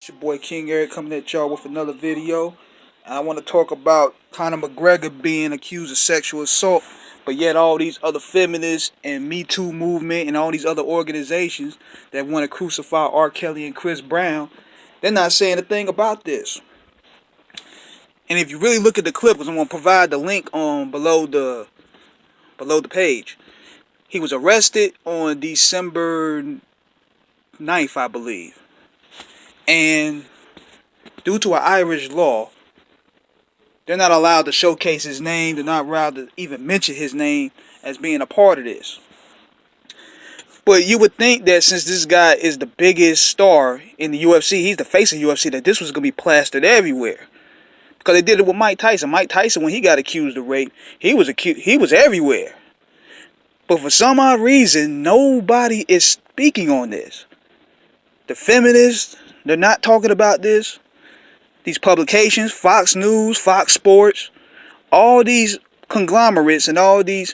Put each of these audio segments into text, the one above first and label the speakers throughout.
Speaker 1: It's your boy King Eric coming at y'all with another video. And I want to talk about Conor McGregor being accused of sexual assault, but yet all these other feminists and Me Too movement and all these other organizations that want to crucify R. Kelly and Chris Brown, they're not saying a thing about this. And if you really look at the clip, because I'm going to provide the link on below the page, he was arrested on December 9th, I believe. And due to an Irish law, they're not allowed to showcase his name. They're not allowed to even mention his name as being a part of this. But you would think that since this guy is the biggest star in the UFC, he's the face of UFC, that this was going to be plastered everywhere. Because they did it with Mike Tyson. Mike Tyson, when he got accused of rape, he was everywhere. But for some odd reason, nobody is speaking on this. The feminists, they're not talking about this. These publications, Fox News, Fox Sports, all these conglomerates and all these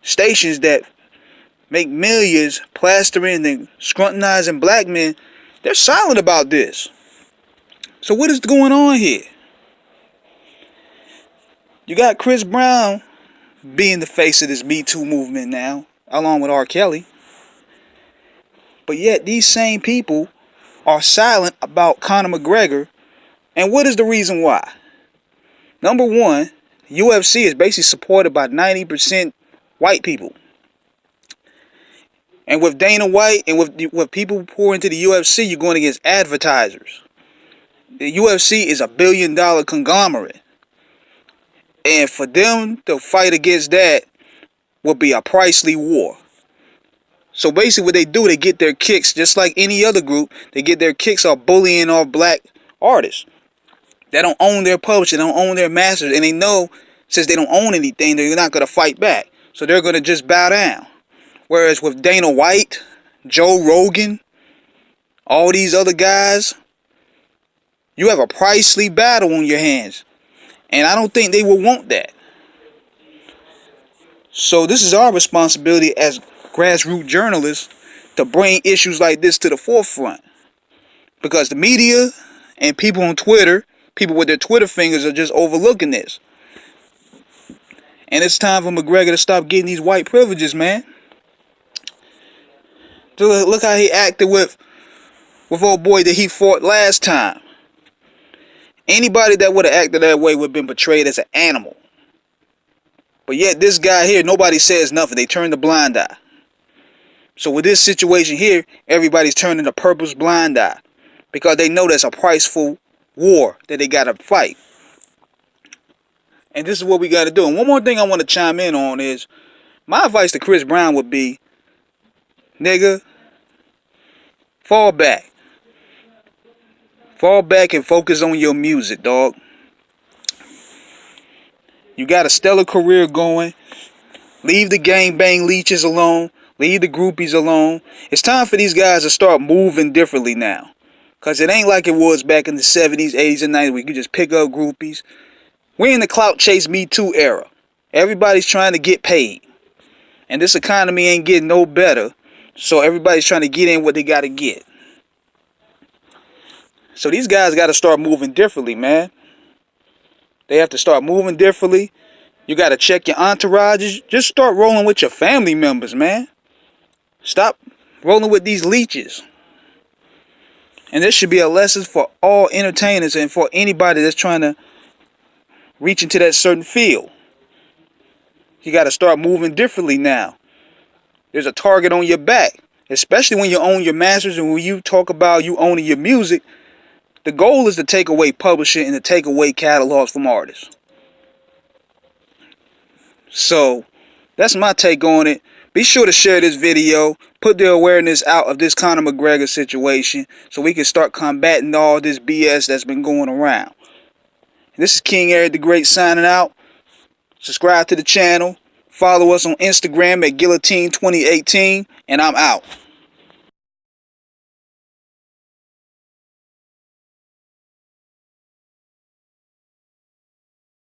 Speaker 1: stations that make millions plastering and scrutinizing black men, they're silent about this. So what is going on here? You got Chris Brown being the face of this Me Too movement now, along with R. Kelly. But yet these same people are silent about Conor McGregor. And what is the reason why? Number one, UFC is basically supported by 90% white people. And with Dana White and with people who pour into the UFC, you're going against advertisers. The UFC is $1 billion conglomerate. And for them to fight against that would be a pricey war. So basically what they do, they get their kicks, just like any other group, they get their kicks off bullying off black artists. They don't own their publishing, they don't own their masters, and they know since they don't own anything, they're not going to fight back. So they're going to just bow down. Whereas with Dana White, Joe Rogan, all these other guys, you have a pricey battle on your hands. And I don't think they will want that. So this is our responsibility as grassroots journalists to bring issues like this to the forefront. Because the media and people on Twitter, people with their Twitter fingers, are just overlooking this. And it's time for McGregor to stop getting these white privileges, man. Look how he acted with old boy that he fought last time. Anybody that would have acted that way would have been portrayed as an animal. But yet this guy here, nobody says nothing. They turn the blind eye. So with this situation here, everybody's turning a purpose blind eye. Because they know that's a priceful war that they got to fight. And this is what we got to do. And one more thing I want to chime in on is, my advice to Chris Brown would be, nigga, fall back. Fall back and focus on your music, dog. You got a stellar career going. Leave the gangbang leeches alone. Leave the groupies alone. It's time for these guys to start moving differently now. Because it ain't like it was back in the 70s, 80s, and 90s where you could just pick up groupies. We're in the clout chase Me Too era. Everybody's trying to get paid. And this economy ain't getting no better. So everybody's trying to get in what they got to get. So these guys got to start moving differently, man. They have to start moving differently. You got to check your entourages. Just start rolling with your family members, man. Stop rolling with these leeches. And this should be a lesson for all entertainers and for anybody that's trying to reach into that certain field. You got to start moving differently now. There's a target on your back. Especially when you own your masters and when you talk about you owning your music. The goal is to take away publishing and to take away catalogs from artists. So, that's my take on it. Be sure to share this video. Put the awareness out of this Conor McGregor situation so we can start combating all this BS that's been going around. This is King Eric the Great signing out. Subscribe to the channel. Follow us on Instagram at Guillotine 2018. And I'm out.